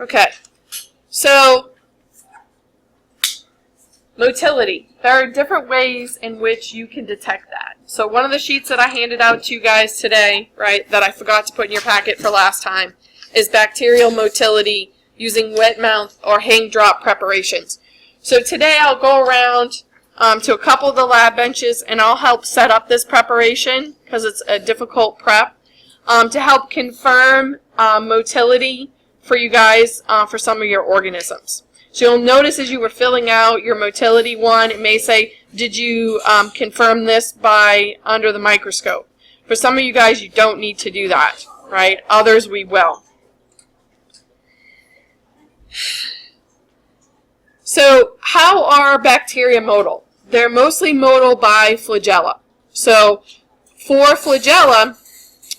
Okay, so motility. There are different ways in which you can detect that. So one of the sheets that I handed out to you guys today, right, that I forgot to put in your packet for last time, is bacterial motility using wet mouth or hang drop preparations. So today I'll go around to a couple of the lab benches and I'll help set up this preparation because it's a difficult prep to help confirm motility for you guys for some of your organisms. So you'll notice as you were filling out your motility one, it may say, did you confirm this by under the microscope? For some of you guys, you don't need to do that, right? Others, we will. So how are bacteria motile? They're mostly motile by flagella. So for flagella,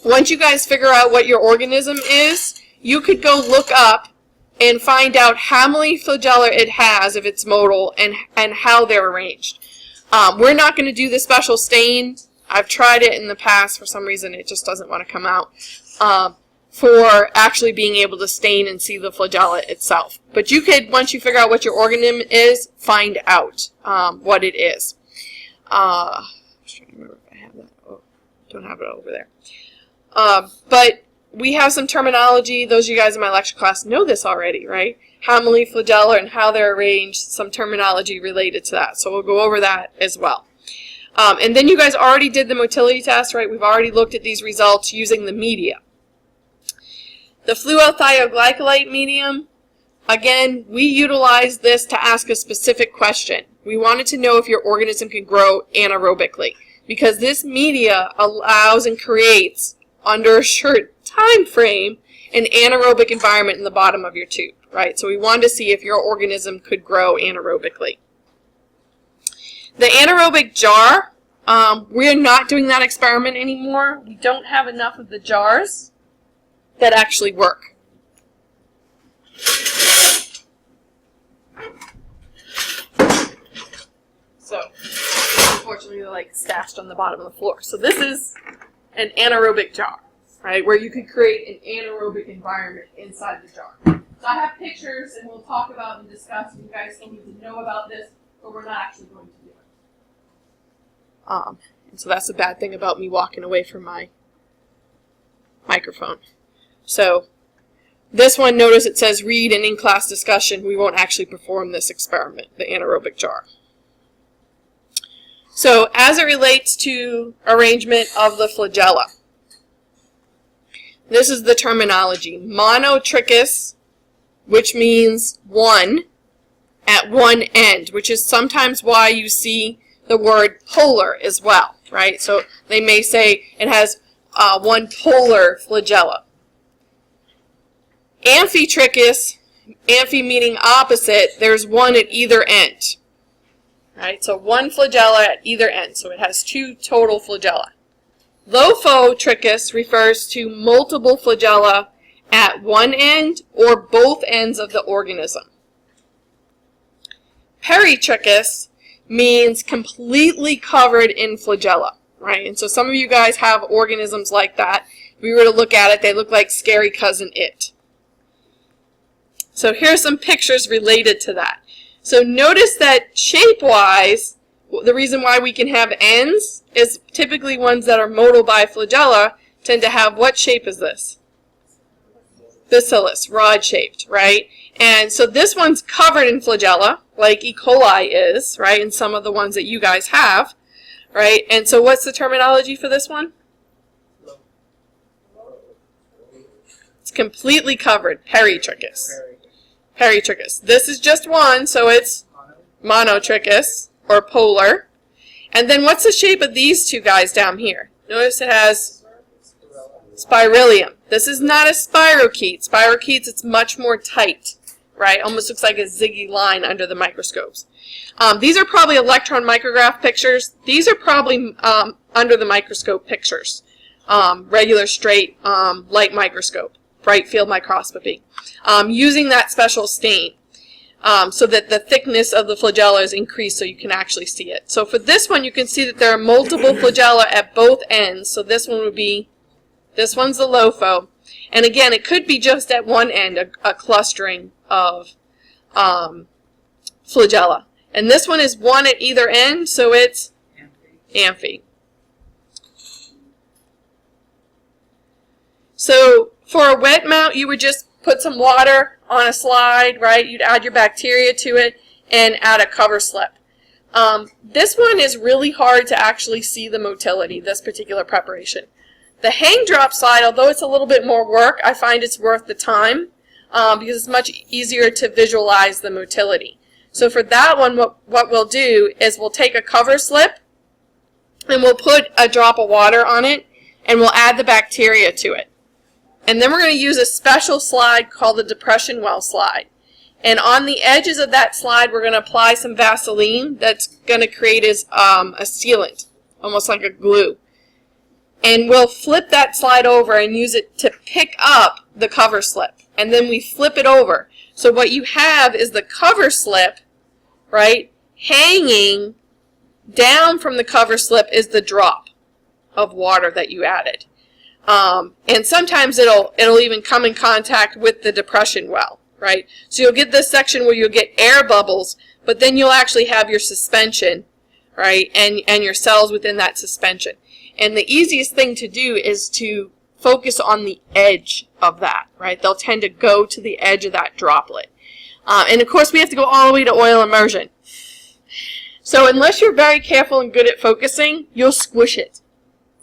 once you guys figure out what your organism is, you could go look up and find out how many flagella it has if it's motile and how they're arranged. We're not going to do the special stain. I've tried it in the past. For some reason, it just doesn't want to come out for actually being able to stain and see the flagella itself. But you could, once you figure out what your organism is, find out what it is. I'm trying to remember if I have that. Oh, don't have it over there. But we have some terminology. Those of you guys in my lecture class know this already, right? How many flagella and how they're arranged, some terminology related to that. So we'll go over that as well. And then you guys already did the motility test, right? We've already looked at these results using the media. The Thioglycollate medium, again, we utilized this to ask a specific question. We wanted to know if your organism can grow anaerobically because this media allows and creates, under a short time frame, an anaerobic environment in the bottom of your tube, right? So we wanted to see if your organism could grow anaerobically. The anaerobic jar, we're not doing that experiment anymore. We don't have enough of the jars that actually work. So, unfortunately, they're like stashed on the bottom of the floor. So this is an anaerobic jar, right, where you could create an anaerobic environment inside the jar. So I have pictures, and we'll talk about and discuss, and you guys still need to know about this, but we're not actually going to do it. And so that's the bad thing about me walking away from my microphone. So this one, notice it says read and in-class discussion. We won't actually perform this experiment, the anaerobic jar. So as it relates to arrangement of the flagella, this is the terminology. Monotrichous, which means one at one end, which is sometimes why you see the word polar as well, right? So they may say it has one polar flagella. Amphitrichous, amphi meaning opposite, there's one at either end. Right, so one flagella at either end, so it has two total flagella. Lophotrichous refers to multiple flagella at one end or both ends of the organism. Peritrichous means completely covered in flagella, right? And so some of you guys have organisms like that. If we were to look at it, they look like scary cousin it. So here are some pictures related to that. So notice that shape-wise, the reason why we can have ends is typically ones that are motile by flagella tend to have, what shape is this? Bacillus, rod-shaped, right? And so this one's covered in flagella, like E. coli is, right? And some of the ones that you guys have, right? And so what's the terminology for this one? It's completely covered, peritrichous. Peritrichous. This is just one, so it's monotrichous, or polar. And then what's the shape of these two guys down here? Notice it has spirillum. This is not a spirochete. Spirochetes, it's much more tight, right? Almost looks like a ziggy line under the microscopes. These are probably electron micrograph pictures. These are probably under the microscope pictures. Regular straight light microscope, bright field microscopy. Using that special stain so that the thickness of the flagella is increased so you can actually see it. So for this one, you can see that there are multiple flagella at both ends. So this one would be, this one's the LOFO. And again, it could be just at one end, a clustering of flagella. And this one is one at either end, so it's amphi. So for a wet mount, you would just put some water on a slide, right? You'd add your bacteria to it and add a cover slip. This one is really hard to actually see the motility, this particular preparation. The hang drop slide, although it's a little bit more work, I find it's worth the time because it's much easier to visualize the motility. So for that one, what we'll do is we'll take a cover slip and we'll put a drop of water on it and we'll add the bacteria to it. And then we're going to use a special slide called the depression well slide. And on the edges of that slide, we're going to apply some Vaseline that's going to create as a sealant, almost like a glue. And we'll flip that slide over and use it to pick up the cover slip. And then we flip it over. So what you have is the cover slip, right, hanging down from the cover slip is the drop of water that you added. And sometimes it'll even come in contact with the depression well, right? So you'll get this section where you'll get air bubbles, but then you'll actually have your suspension, right, and your cells within that suspension. And the easiest thing to do is to focus on the edge of that, right? They'll tend to go to the edge of that droplet. And of course, we have to go all the way to oil immersion. So unless you're very careful and good at focusing, you'll squish it,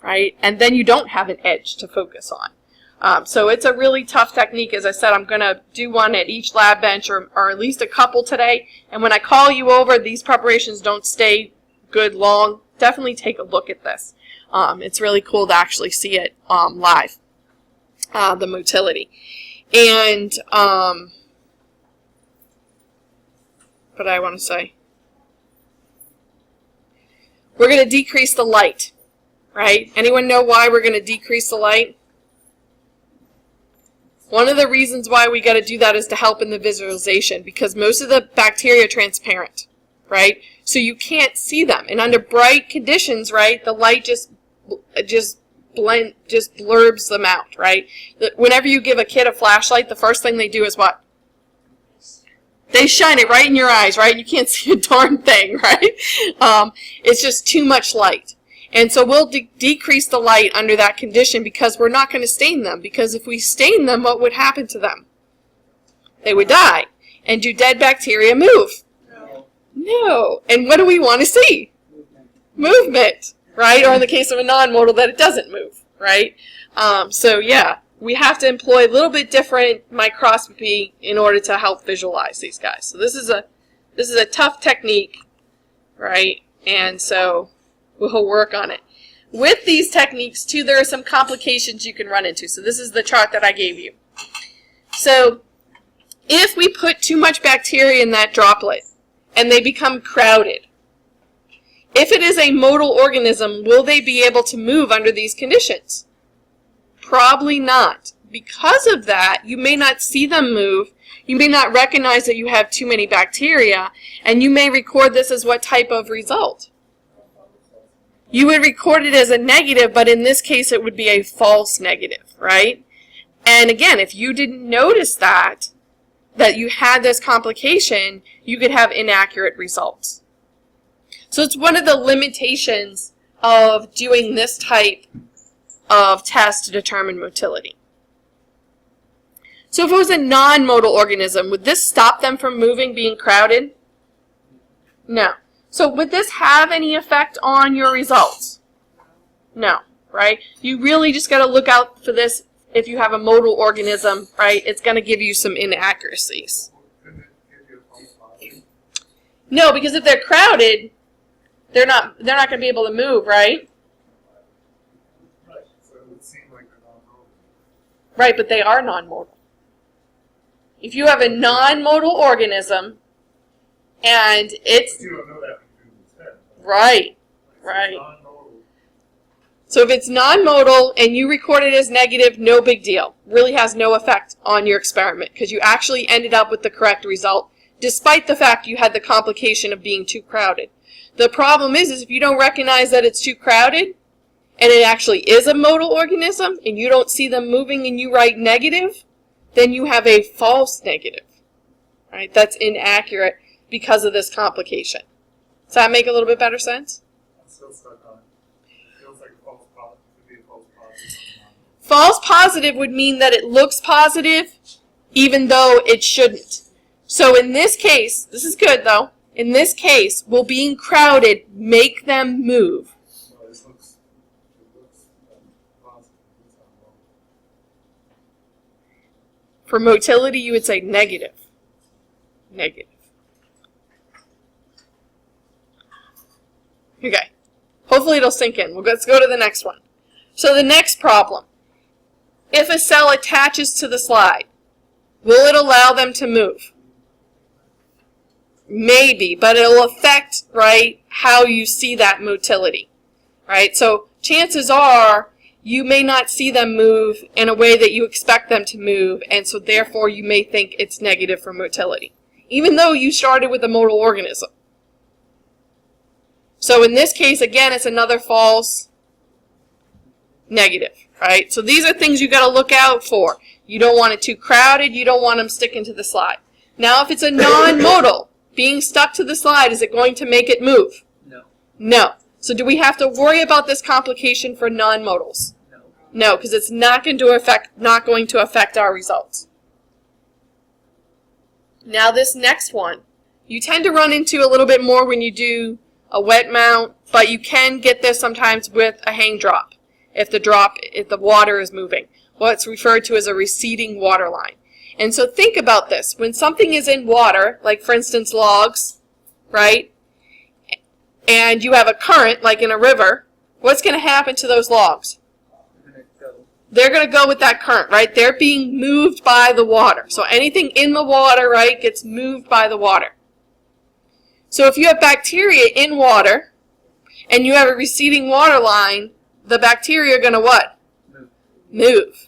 right? And then you don't have an edge to focus on. So it's a really tough technique. As I said, I'm going to do one at each lab bench or at least a couple today. And when I call you over, these preparations don't stay good long. Definitely take a look at this. It's really cool to actually see it live, the motility. And what I want to say? We're going to decrease the light, right? Anyone know why we're going to decrease the light? One of the reasons why we got to do that is to help in the visualization, because most of the bacteria are transparent, right? So you can't see them. And under bright conditions, right, the light just blurbs them out, right? Whenever you give a kid a flashlight, the first thing they do is what? They shine it right in your eyes, right? You can't see a darn thing, right? It's just too much light. And so we'll decrease the light under that condition because we're not going to stain them. Because if we stain them, what would happen to them? They would die. And do dead bacteria move? No. And what do we want to see? Movement, right? Or in the case of a non-modal, that it doesn't move, right? So yeah, we have to employ a little bit different microscopy in order to help visualize these guys. So this is a tough technique, right? And so we'll work on it. With these techniques, too, there are some complications you can run into. So this is the chart that I gave you. So if we put too much bacteria in that droplet and they become crowded, if it is a motile organism, will they be able to move under these conditions? Probably not. Because of that, you may not see them move. You may not recognize that you have too many bacteria, and you may record this as what type of result? You would record it as a negative, but in this case it would be a false negative, right? And again, if you didn't notice that you had this complication, you could have inaccurate results. So it's one of the limitations of doing this type of test to determine motility. So if it was a non-motile organism, would this stop them from moving, being crowded? No. So would this have any effect on your results? No, right? You really just got to look out for this if you have a motile organism, right? It's going to give you some inaccuracies. No, because if they're crowded, they're not going to be able to move, right? So it would seem like they're non-motile. Right, but they are non-motile. If you have a non-motile organism and it's... But you don't know that when you do the test. Right, right. So if it's non-motile and you record it as negative, no big deal. Really has no effect on your experiment because you actually ended up with the correct result despite the fact you had the complication of being too crowded. The problem is if you don't recognize that it's too crowded and it actually is a modal organism, and you don't see them moving and you write negative, then you have a false negative. Right? That's inaccurate because of this complication. Does that make a little bit better sense? I'm still stuck on it. It feels like a false positive. It could be a false positive. False positive would mean that it looks positive even though it shouldn't. So in this case, this is good though, in this case, will being crowded make them move? Well, it looks positive. It's not wrong. For motility, you would say negative. Negative. Okay. Hopefully it'll sink in. Let's go to the next one. So the next problem. If a cell attaches to the slide, will it allow them to move? Maybe, but it'll affect, right, how you see that motility. Right? So chances are you may not see them move in a way that you expect them to move, and so therefore you may think it's negative for motility, even though you started with a modal organism. So in this case, again, it's another false negative, right? So these are things you got to look out for. You don't want it too crowded. You don't want them sticking to the slide. Now, if it's a non-modal, being stuck to the slide, is it going to make it move? No. No. So do we have to worry about this complication for non-modals? No. No, because it's not going to affect our results. Now this next one, you tend to run into a little bit more when you do a wet mount, but you can get this sometimes with a hang drop if the water is moving. What's referred to as a receding water line. And so think about this. When something is in water, like for instance logs, right? And you have a current, like in a river, what's going to happen to those logs? They're going to go with that current, right? They're being moved by the water. So anything in the water, right, gets moved by the water. So if you have bacteria in water, and you have a receding water line, the bacteria are going to what? Move.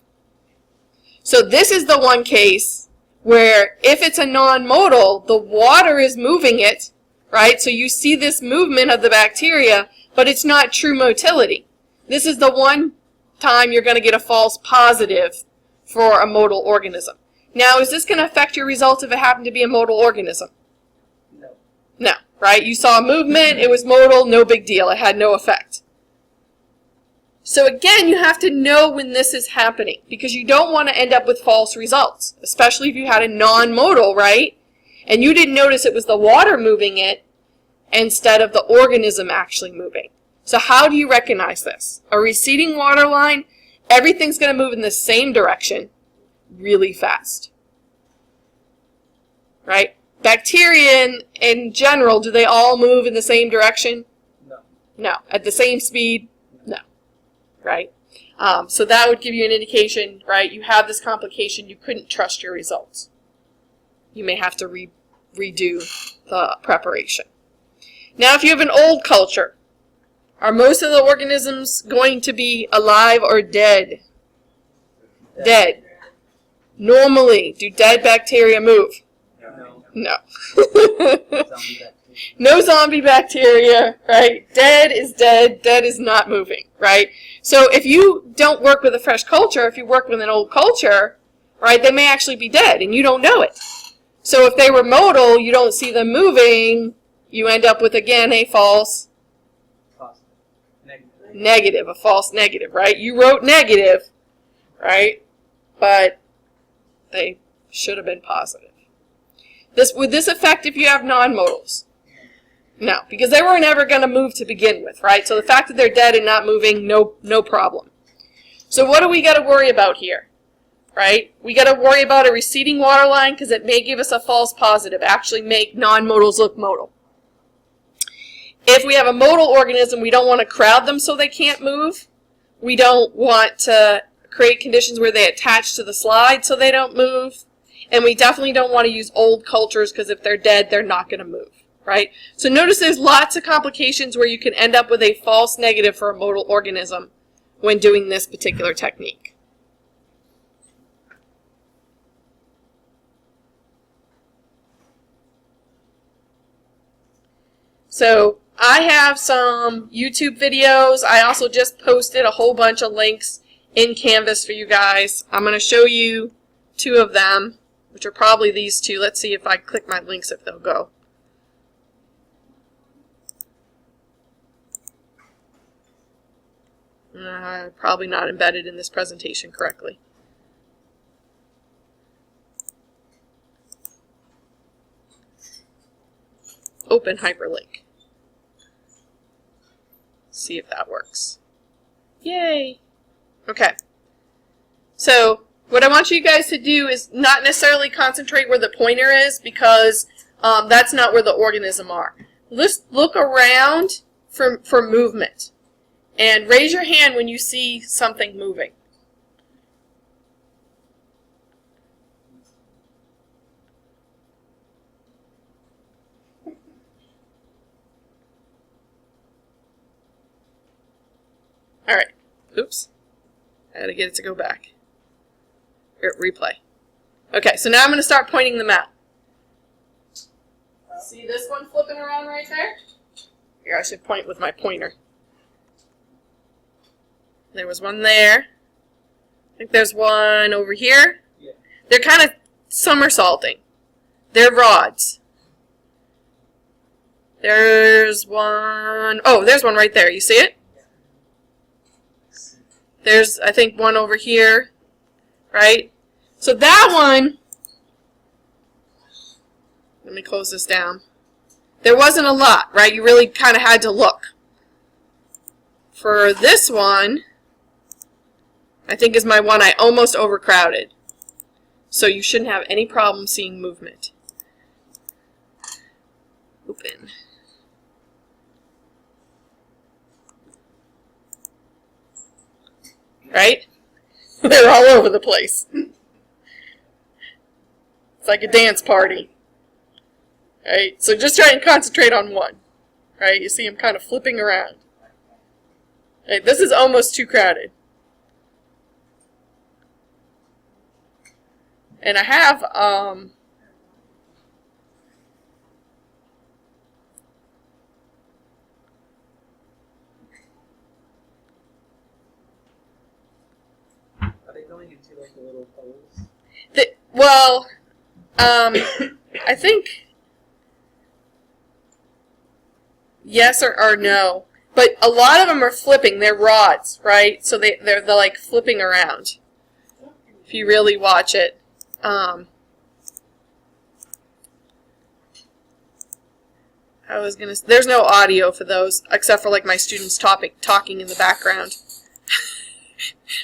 So this is the one case where if it's a non-modal, the water is moving it, right? So you see this movement of the bacteria, but it's not true motility. This is the one time you're going to get a false positive for a modal organism. Now, is this going to affect your results if it happened to be a modal organism? No. No, right? You saw a movement, it was modal, no big deal. It had no effect. So again, you have to know when this is happening because you don't want to end up with false results, especially if you had a non-modal, right? And you didn't notice it was the water moving it instead of the organism actually moving. So how do you recognize this? A receding water line, everything's going to move in the same direction really fast. Right? Bacteria in general, do they all move in the same direction? No. No. At the same speed? No. Right? So that would give you an indication, right? You have this complication, you couldn't trust your results. You may have to redo the preparation. Now, if you have an old culture, are most of the organisms going to be alive or dead? Dead. Normally, do dead bacteria move? No. No. Zombie bacteria. No zombie bacteria, right? Dead is dead. Dead is not moving, right? So if you don't work with a fresh culture, if you work with an old culture, right, they may actually be dead and you don't know it. So if they were modal, you don't see them moving, you end up with, again, a false Positive. Negative. negative, a false negative, right? You wrote negative, right? But they should have been positive. Would this affect if you have non-modals? No, because they were never going to move to begin with, right? So the fact that they're dead and not moving, no problem. So what do we got to worry about here, right? We got to worry about a receding water line because it may give us a false positive, actually make non-modals look modal. If we have a modal organism, we don't want to crowd them so they can't move. We don't want to create conditions where they attach to the slide so they don't move. And we definitely don't want to use old cultures because if they're dead, they're not going to move, right? So notice there's lots of complications where you can end up with a false negative for a modal organism when doing this particular technique. So I have some YouTube videos. I also just posted a whole bunch of links in Canvas for you guys. I'm going to show you 2 of them, which are probably these 2. Let's see if I click my links if they'll go. Probably not embedded in this presentation correctly. Open hyperlink. See if that works. Yay! Okay. So, what I want you guys to do is not necessarily concentrate where the pointer is, because that's not where the organism are. Let's look around for movement. And raise your hand when you see something moving. Alright. Oops. I gotta get it to go back. Here, replay. Okay, so now I'm going to start pointing them out. See this one flipping around right there? Here, I should point with my pointer. There was one there. I think there's one over here. Yeah. They're kind of somersaulting. They're rods. There's one. Oh, there's one right there. You see it? There's, I think, one over here. Right? So that one, let me close this down. There wasn't a lot, right? You really kind of had to look. For this one, I think is my one I almost overcrowded. So you shouldn't have any problem seeing movement. Open. Right? They're all over the place. It's like a dance party. Right? So just try and concentrate on one. Right? You see them kind of flipping around. Right? This is almost too crowded. And I have, Are they going into like a little pose? Well, I think yes or no. But a lot of them are flipping. They're rods, right? So they're like flipping around. If you really watch it. There's no audio for those, except for like my students talking in the background.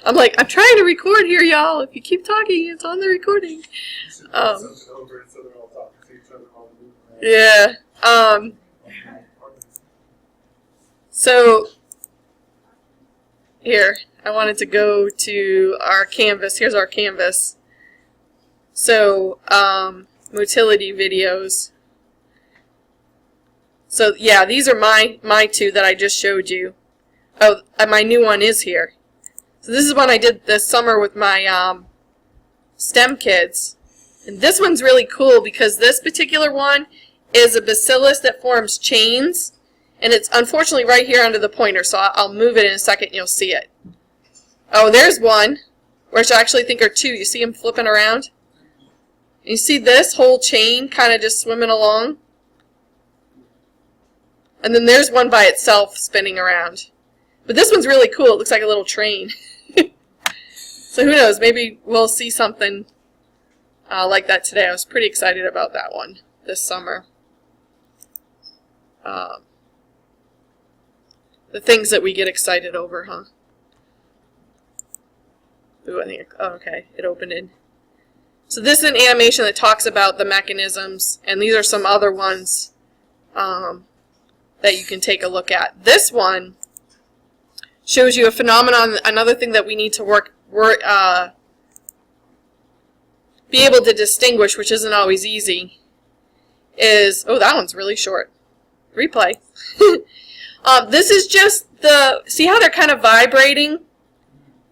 I'm like, I'm trying to record here, y'all. If you keep talking, it's on the recording. Yeah. So, here, I wanted to go to our canvas. Here's our canvas. So, motility videos. So, yeah, these are my 2 that I just showed you. Oh, my new one is here. So this is one I did this summer with my STEM kids. And this one's really cool because this particular one is a bacillus that forms chains. And it's unfortunately right here under the pointer, so I'll move it in a second and you'll see it. Oh, there's one, which I actually think are 2. You see them flipping around? And you see this whole chain kind of just swimming along? And then there's one by itself spinning around. But this one's really cool. It looks like a little train. So who knows? Maybe we'll see something like that today. I was pretty excited about that one this summer. The things that we get excited over, huh? Ooh, I think, oh, okay, it opened in. So this is an animation that talks about the mechanisms, and these are some other ones that you can take a look at. This one shows you a phenomenon, another thing that we need to be able to distinguish, which isn't always easy, is, oh, that one's really short. Replay. This is just see how they're kind of vibrating?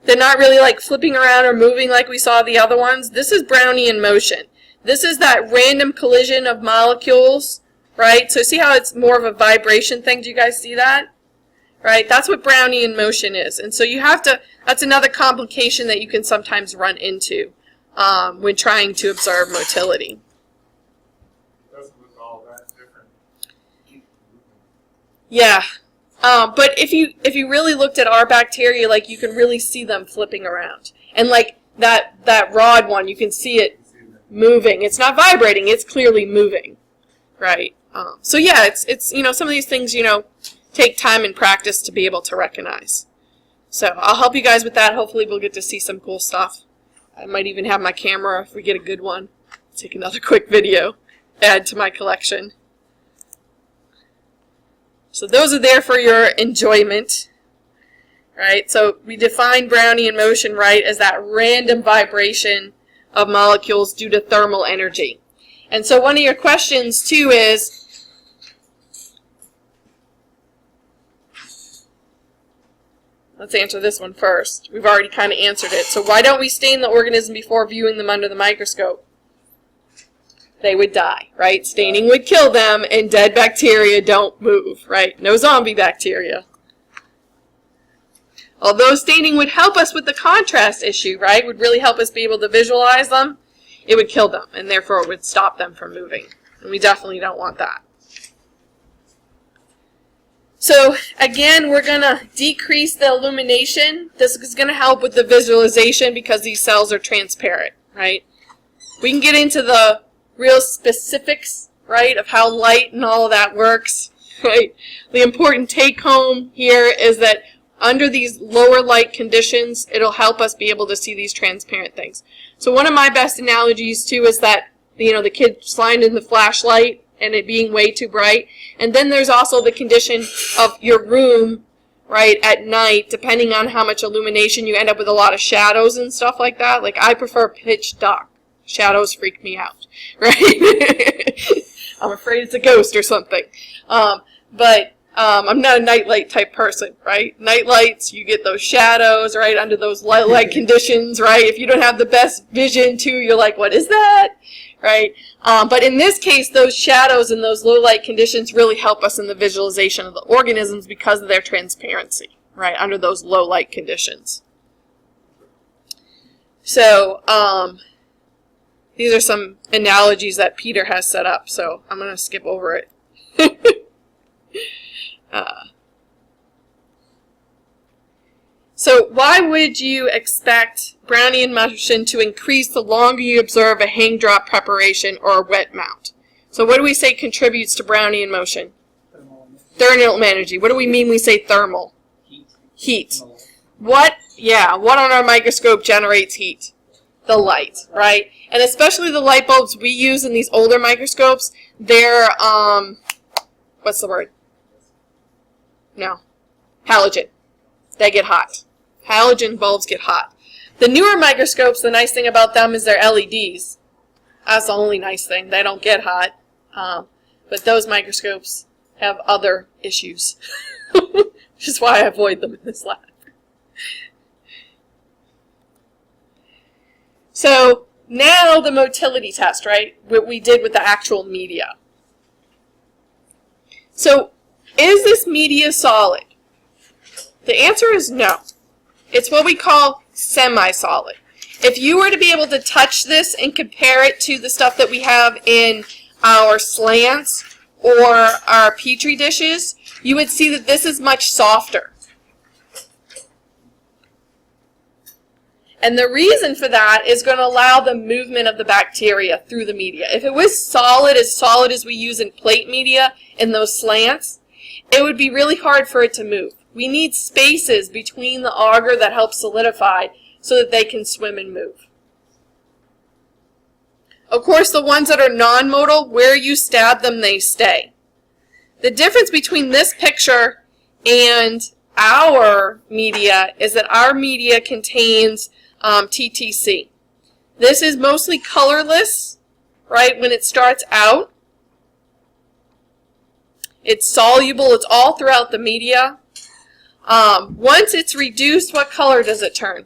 They're not really like flipping around or moving like we saw the other ones. This is Brownian motion. This is that random collision of molecules right? So see how it's more of a vibration thing? Do you guys see that? Right? That's what Brownian motion is. And so you have to, that's another complication that you can sometimes run into when trying to observe motility. Doesn't look all that different. Yeah. But if you really looked at our bacteria, like, you can really see them flipping around. And like that rod one, you can see it moving. It's not vibrating, it's clearly moving. Right? So yeah, it's you know, some of these things, you know, take time and practice to be able to recognize. So I'll help you guys with that. Hopefully we'll get to see some cool stuff. I might even have my camera, if we get a good one, take another quick video, add to my collection. So those are there for your enjoyment. Right? So we define Brownian motion, right, as that random vibration of molecules due to thermal energy. And so one of your questions too is, let's answer this one first. We've already kind of answered it. So why don't we stain the organism before viewing them under the microscope? They would die, right? Staining would kill them, and dead bacteria don't move, right? No zombie bacteria. Although staining would help us with the contrast issue, right? Would really help us be able to visualize them. It would kill them, and therefore it would stop them from moving. And we definitely don't want that. So again, we're going to decrease the illumination. This is going to help with the visualization because these cells are transparent, right? We can get into the real specifics, right, of how light and all of that works, right? The important take home here is that under these lower light conditions, it'll help us be able to see these transparent things. So one of my best analogies too is that, you know, the kid sliding in the flashlight and it being way too bright. And then there's also the condition of your room, right, at night, depending on how much illumination, you end up with a lot of shadows and stuff like that. Like, I prefer pitch dark. Shadows freak me out, right? I'm afraid it's a ghost or something. But I'm not a nightlight type person, right? Night lights, you get those shadows, right, under those light conditions, right? If you don't have the best vision, too, you're like, what is that? Right? But in this case, those shadows and those low light conditions really help us in the visualization of the organisms because of their transparency, right, under those low light conditions. So, these are some analogies that Peter has set up, so I'm going to skip over it. So why would you expect Brownian motion to increase the longer you observe a hang drop preparation or a wet mount? So what do we say contributes to Brownian motion? Thermal energy. What do we mean we say thermal? Heat. What? Yeah, what on our microscope generates heat? The light, right? And especially the light bulbs we use in these older microscopes, they're, what's the word? No. Halogen. They get hot. Halogen bulbs get hot. The newer microscopes, the nice thing about them is they're LEDs. That's the only nice thing. They don't get hot. But those microscopes have other issues. Which is why I avoid them in this lab. So now the motility test, right? What we did with the actual media. So is this media solid? The answer is no. It's what we call semi-solid. If you were to be able to touch this and compare it to the stuff that we have in our slants or our Petri dishes, you would see that this is much softer. And the reason for that is going to allow the movement of the bacteria through the media. If it was solid as we use in plate media in those slants, it would be really hard for it to move. We need spaces between the agar that help solidify so that they can swim and move. Of course, the ones that are non-modal, where you stab them, they stay. The difference between this picture and our media is that our media contains TTC. This is mostly colorless, right, when it starts out. It's soluble. It's all throughout the media. Once it's reduced, what color does it turn?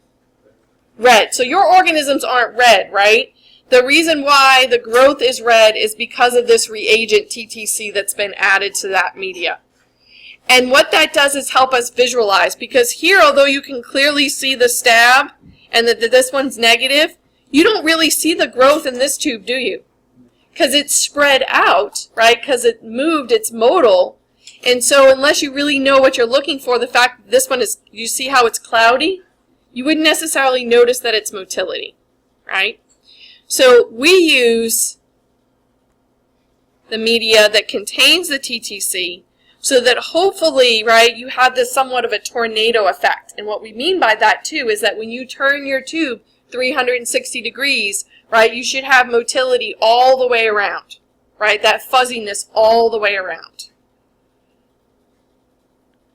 Red. So your organisms aren't red, right? The reason why the growth is red is because of this reagent TTC that's been added to that media. And what that does is help us visualize, because here, although you can clearly see the stab and that this one's negative, you don't really see the growth in this tube, do you? Because it's spread out, right? Because it moved, it's modal. And so unless you really know what you're looking for, the fact that this one is, you see how it's cloudy? You wouldn't necessarily notice that it's motility, right? So we use the media that contains the TTC so that hopefully, right, you have this somewhat of a tornado effect. And what we mean by that too is that when you turn your tube 360 degrees, right, you should have motility all the way around, right, that fuzziness all the way around.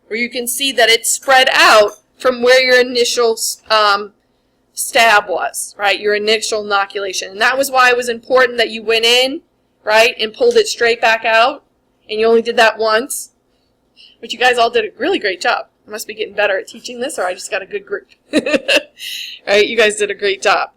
Where you can see that it's spread out from where your initial stab was, right, your initial inoculation. And that was why it was important that you went in, right, and pulled it straight back out. And you only did that once. But you guys all did a really great job. I must be getting better at teaching this, or I just got a good group. Right, you guys did a great job.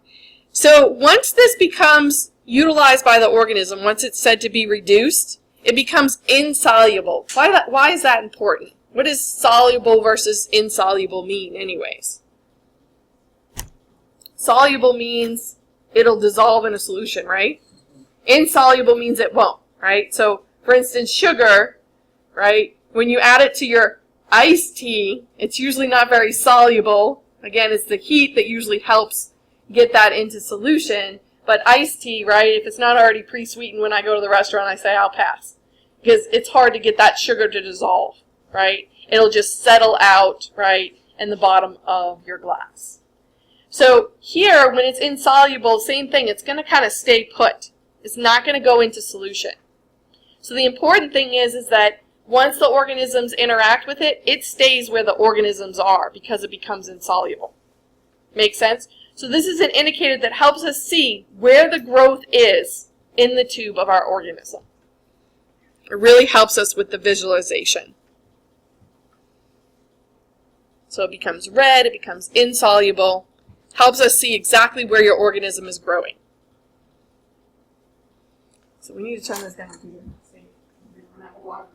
So once this becomes utilized by the organism, once it's said to be reduced, it becomes insoluble. Why is that important? What does soluble versus insoluble mean anyways? Soluble means it'll dissolve in a solution, right? Insoluble means it won't, right? So, for instance, sugar, right? When you add it to your iced tea, it's usually not very soluble. Again, it's the heat that usually helps get that into solution. But iced tea, right, if it's not already pre-sweetened when I go to the restaurant, I say I'll pass. Because it's hard to get that sugar to dissolve, right? It'll just settle out, right, in the bottom of your glass. So here, when it's insoluble, same thing. It's going to kind of stay put. It's not going to go into solution. So the important thing is that once the organisms interact with it, it stays where the organisms are because it becomes insoluble. Make sense? So this is an indicator that helps us see where the growth is in the tube of our organism. It really helps us with the visualization. So it becomes red, it becomes insoluble, helps us see exactly where your organism is growing. So we need to turn this down here. See, we don't have a water.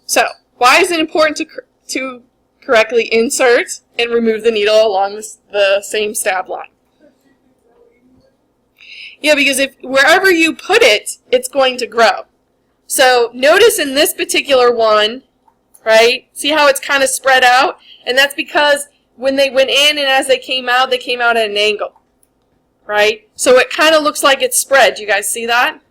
So, why is it important to correctly insert and remove the needle along the same stab line? Yeah, because if wherever you put it, it's going to grow. So, notice in this particular one, right, see how it's kind of spread out? And that's because when they went in and as they came out at an angle, right? So it kind of looks like it's spread. Do you guys see that?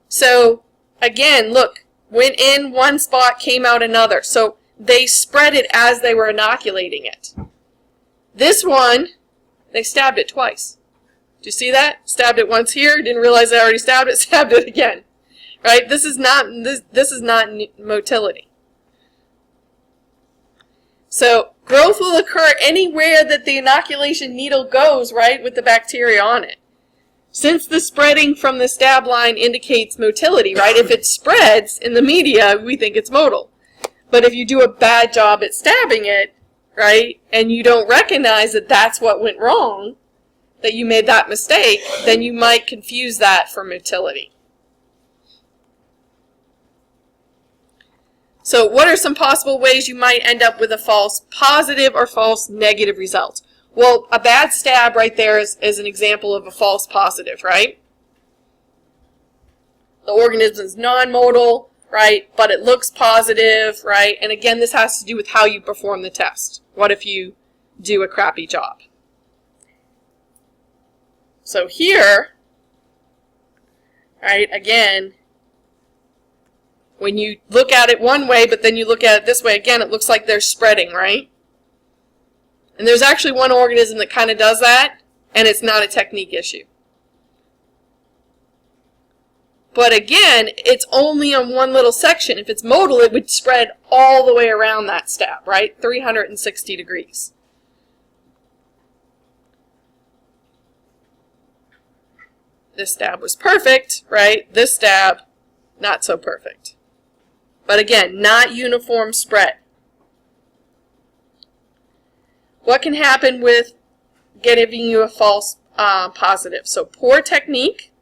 So, again, look, went in one spot, came out another. So they spread it as they were inoculating it. This one, they stabbed it twice. Do you see that? Stabbed it once here, didn't realize they already stabbed it again. Right? This is not motility. So growth will occur anywhere that the inoculation needle goes, right, with the bacteria on it. Since the spreading from the stab line indicates motility, right? If it spreads in the media, we think it's motile. But if you do a bad job at stabbing it, right, and you don't recognize that that's what went wrong, that you made that mistake, then you might confuse that for motility. So what are some possible ways you might end up with a false positive or false negative result? Well, a bad stab right there is an example of a false positive, right? The organism is non-motile, right, but it looks positive, right? And again, this has to do with how you perform the test. What if you do a crappy job? So here, right, again, when you look at it one way, but then you look at it this way, again, it looks like they're spreading, right? And there's actually one organism that kind of does that, and it's not a technique issue. But again, it's only on one little section. If it's motile, it would spread all the way around that stab, right? 360 degrees. This dab was perfect, right? This dab, not so perfect. But again, not uniform spread. What can happen with giving you a false positive? So poor technique,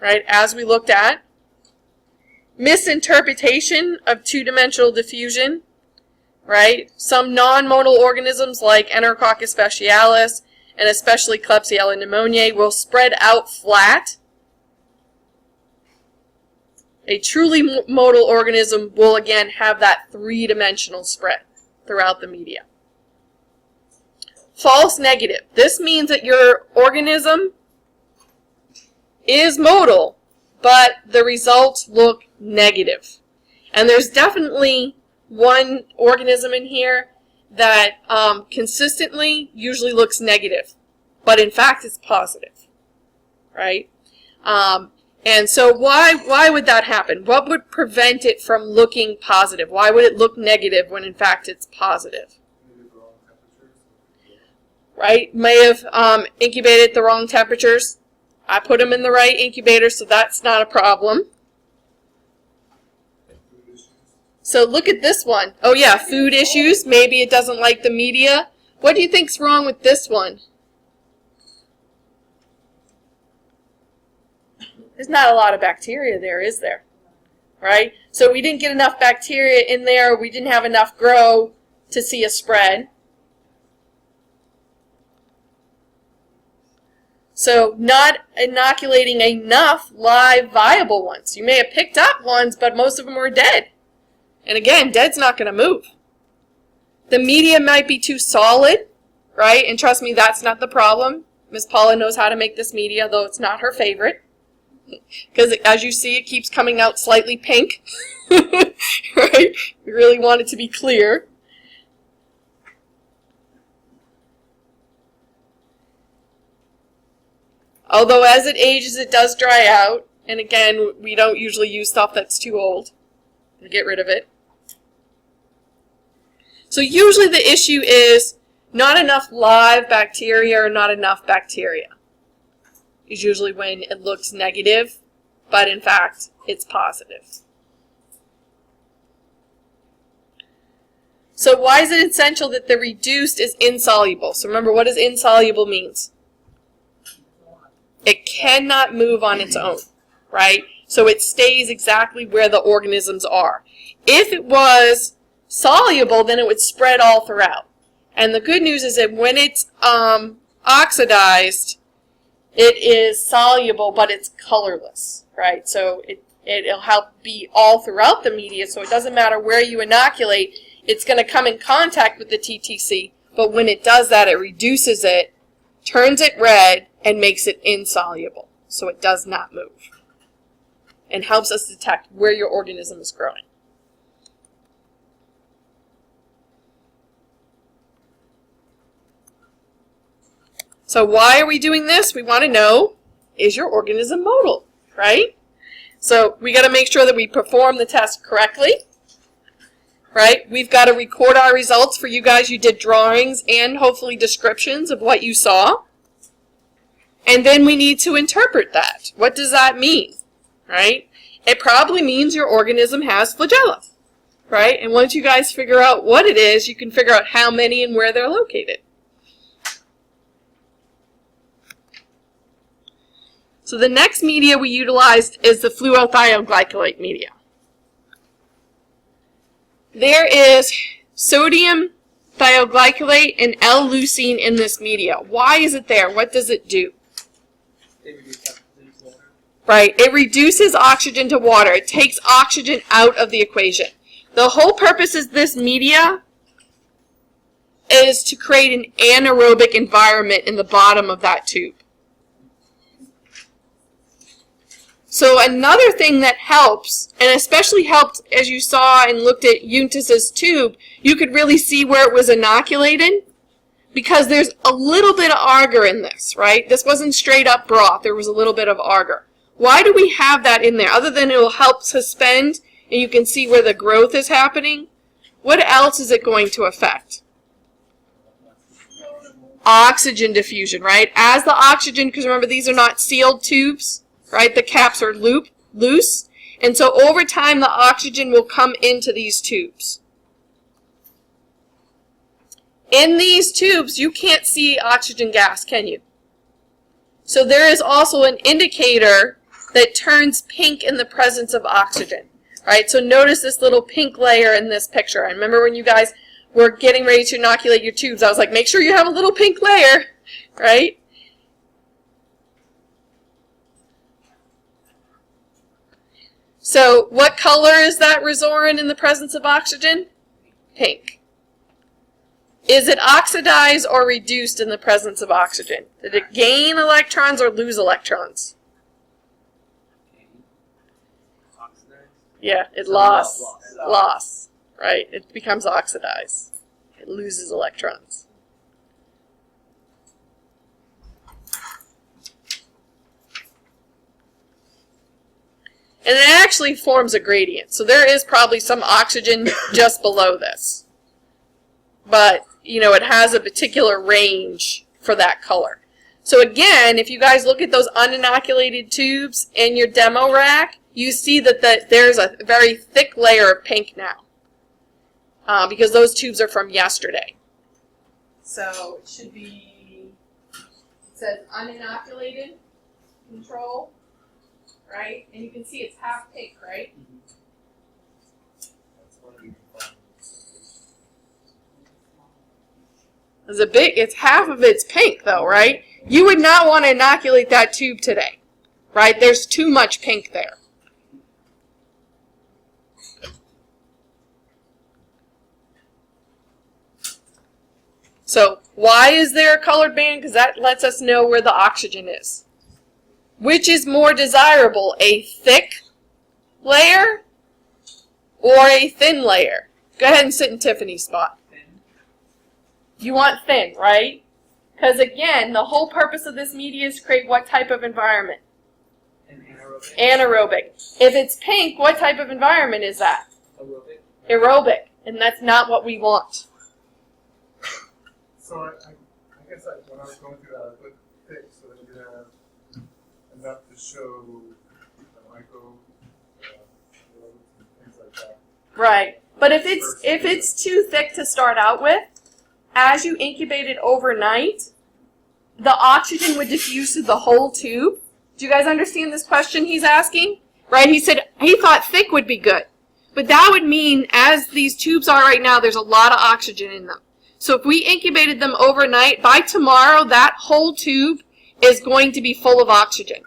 right, as we looked at. Misinterpretation of two-dimensional diffusion, right? Some non-modal organisms like Anaerococcus facialis and especially Klebsiella pneumoniae will spread out flat. A truly modal organism will again have that three-dimensional spread throughout the media. False negative. This means that your organism is modal, but the results look negative. And there's definitely one organism in here that consistently usually looks negative, but in fact it's positive, right? And so why would that happen? What would prevent it from looking positive? Why would it look negative when in fact it's positive? Right? May have incubated at the wrong temperatures. I put them in the right incubator, so that's not a problem. So look at this one. Oh yeah, food issues. Maybe it doesn't like the media. What do you think's wrong with this one? There's not a lot of bacteria there, is there? Right? So we didn't get enough bacteria in there. We didn't have enough grow to see a spread. So not inoculating enough live viable ones. You may have picked up ones, but most of them were dead. And again, dead's not going to move. The media might be too solid, right? And trust me, that's not the problem. Miss Paula knows how to make this media, though it's not her favorite. Because as you see, it keeps coming out slightly pink. Right? We really want it to be clear. Although as it ages, it does dry out. And again, we don't usually use stuff that's too old. We get rid of it. So usually the issue is not enough live bacteria or not enough bacteria. Is usually when it looks negative, but in fact, it's positive. So why is it essential that the reduced is insoluble? So remember, what does insoluble means? It cannot move on its own, right? So it stays exactly where the organisms are. If it was soluble, then it would spread all throughout. And the good news is that when it's oxidized, it is soluble, but it's colorless, right? So it'll help be all throughout the media, so it doesn't matter where you inoculate, it's going to come in contact with the TTC, but when it does that, it reduces it, turns it red, and makes it insoluble, so it does not move, and helps us detect where your organism is growing. So why are we doing this? We want to know, is your organism modal, right? So we got to make sure that we perform the test correctly, right? We've got to record our results for you guys. You did drawings and hopefully descriptions of what you saw. And then we need to interpret that. What does that mean, right? It probably means your organism has flagella, right? And once you guys figure out what it is, you can figure out how many and where they're located. So the next media we utilized is the fluorothioglykylate media. There is sodium thioglycolate and L-leucine in this media. Why is it there? What does it do? Right, it reduces oxygen to water. It takes oxygen out of the equation. The whole purpose of this media is to create an anaerobic environment in the bottom of that tube. So another thing that helps, and especially helped as you saw and looked at Euntis's tube, you could really see where it was inoculated because there's a little bit of agar in this, right? This wasn't straight up broth. There was a little bit of agar. Why do we have that in there? Other than it will help suspend and you can see where the growth is happening, what else is it going to affect? Oxygen diffusion, right? As the oxygen, because remember these are not sealed tubes, right? The caps are loose. And so over time the oxygen will come into these tubes. In these tubes, you can't see oxygen gas, can you? So there is also an indicator that turns pink in the presence of oxygen. Right? So notice this little pink layer in this picture. I remember when you guys were getting ready to inoculate your tubes, I was like, make sure you have a little pink layer, right? So what color is that resorant in the presence of oxygen? Pink. Is it oxidized or reduced in the presence of oxygen? Did it gain electrons or lose electrons? Oxidized? Yeah, it So lost. lost. Lost, right? It becomes oxidized. It loses electrons. And it actually forms a gradient. So there is probably some oxygen just below this. But, you know, it has a particular range for that color. So again, if you guys look at those uninoculated tubes in your demo rack, you see that there's a very thick layer of pink now. Because those tubes are from yesterday. So it should be, it says uninoculated control, right? And you can see it's half pink, right? That's one of the requirements. It's half of it's pink though, right? You would not want to inoculate that tube today, right? There's too much pink there. So why is there a colored band? Because that lets us know where the oxygen is. Which is more desirable, a thick layer or a thin layer? Go ahead and sit in Tiffany's spot. Thin. You want thin, right? Because again, the whole purpose of this media is to create what type of environment? And anaerobic. Anaerobic. If it's pink, what type of environment is that? Aerobic. Aerobic. And that's not what we want. So I guess when I was going through that, I put thick so that you have enough to show the micro and things like that. Right. But if it's too thick to start out with, as you incubate it overnight, the oxygen would diffuse through the whole tube. Do you guys understand this question he's asking? Right? He said he thought thick would be good. But that would mean, as these tubes are right now, there's a lot of oxygen in them. So if we incubated them overnight, by tomorrow, that whole tube is going to be full of oxygen.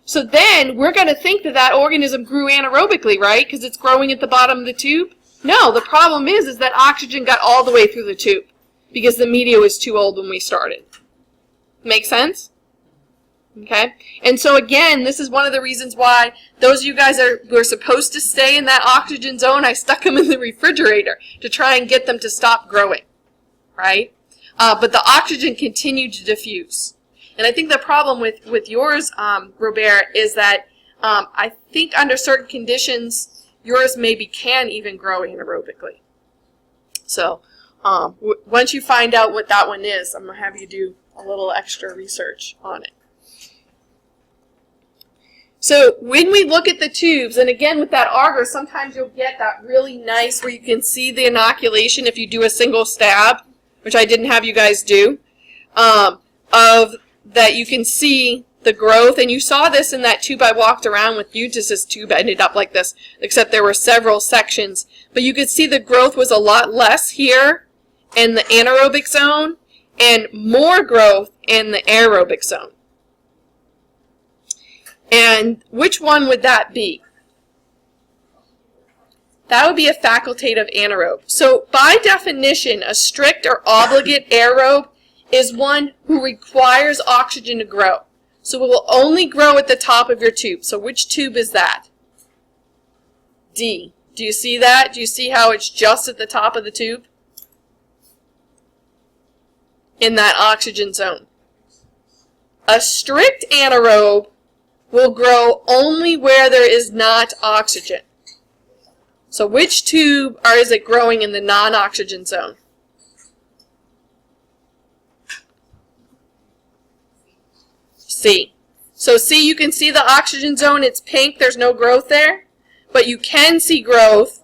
So then we're going to think that that organism grew anaerobically, right? Because it's growing at the bottom of the tube. No, the problem is that oxygen got all the way through the tube because the media was too old when we started. Make sense? Okay? And so again, this is one of the reasons why those of you guys who are supposed to stay in that oxygen zone, I stuck them in the refrigerator to try and get them to stop growing. Right? But the oxygen continued to diffuse. And I think the problem with yours, Robert, is that I think under certain conditions, yours maybe can even grow anaerobically. So once you find out what that one is, I'm going to have you do a little extra research on it. So when we look at the tubes, and again with that auger, sometimes you'll get that really nice where you can see the inoculation if you do a single stab, which I didn't have you guys do, of that you can see the growth. And you saw this in that tube I walked around with you. Just this tube ended up like this, except there were several sections. But you could see the growth was a lot less here in the anaerobic zone and more growth in the aerobic zone. And which one would that be? That would be a facultative anaerobe. So by definition, a strict or obligate aerobe is one who requires oxygen to grow. So it will only grow at the top of your tube. So which tube is that? D. Do you see that? Do you see how it's just at the top of the tube? In that oxygen zone. A strict anaerobe will grow only where there is not oxygen. So which tube is it growing in the non-oxygen zone? C. So C, you can see the oxygen zone. It's pink. There's no growth there. But you can see growth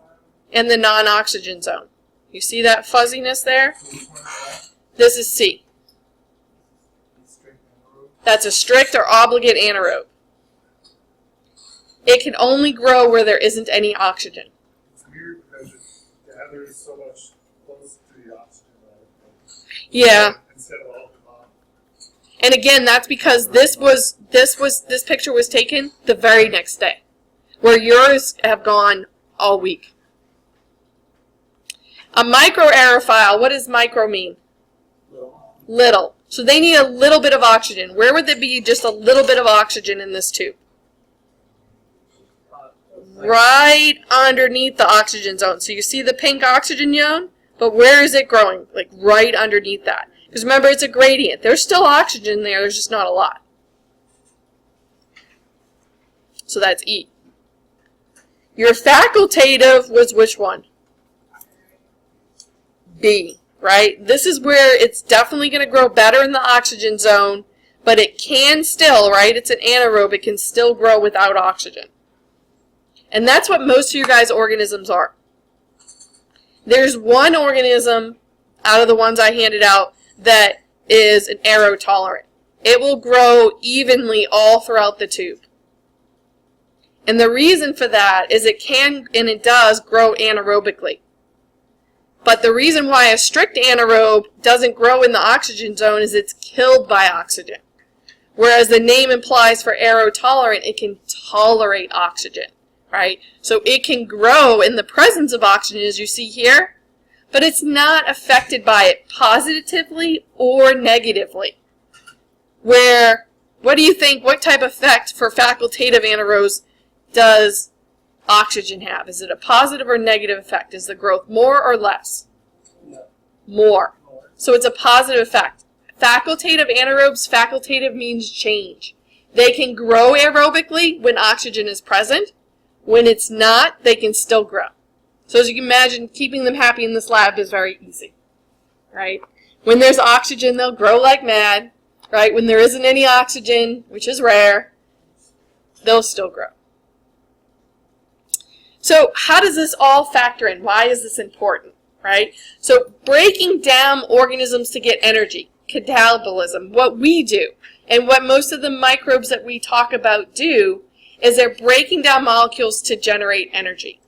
in the non-oxygen zone. You see that fuzziness there? This is C. That's a strict or obligate anaerobe. It can only grow where there isn't any oxygen. It's weird because it gathers so much close to the oxygen. Yeah. Instead of all the bottom. And again, that's because this picture was taken the very next day, where yours have gone all week. A microaerophile, what does micro mean? Little. So they need a little bit of oxygen. Where would there be just a little bit of oxygen in this tube? Right underneath the oxygen zone. So you see the pink oxygen zone, but where is it growing? Like right underneath that. Because remember, it's a gradient. There's still oxygen there, there's just not a lot. So that's E. Your facultative was which one? B, right? This is where it's definitely going to grow better in the oxygen zone, but it can still, right? It's an anaerobe. It can still grow without oxygen. And that's what most of you guys' organisms are. There's one organism out of the ones I handed out that is an aerotolerant. It will grow evenly all throughout the tube. And the reason for that is it can, and it does, grow anaerobically. But the reason why a strict anaerobe doesn't grow in the oxygen zone is it's killed by oxygen. Whereas the name implies for aerotolerant, it can tolerate oxygen, right? So it can grow in the presence of oxygen, as you see here, but it's not affected by it positively or negatively. Where, what do you think, what type of effect for facultative anaerobes does oxygen have? Is it a positive or negative effect? Is the growth more or less? No. More. So it's a positive effect. Facultative anaerobes, facultative means change. They can grow aerobically when oxygen is present. When it's not, they can still grow. So as you can imagine, keeping them happy in this lab is very easy, right? When there's oxygen, they'll grow like mad, right? When there isn't any oxygen, which is rare, they'll still grow. So how does this all factor in? Why is this important, right? So breaking down organisms to get energy, catabolism, what we do, and what most of the microbes that we talk about do, is they're breaking down molecules to generate energy.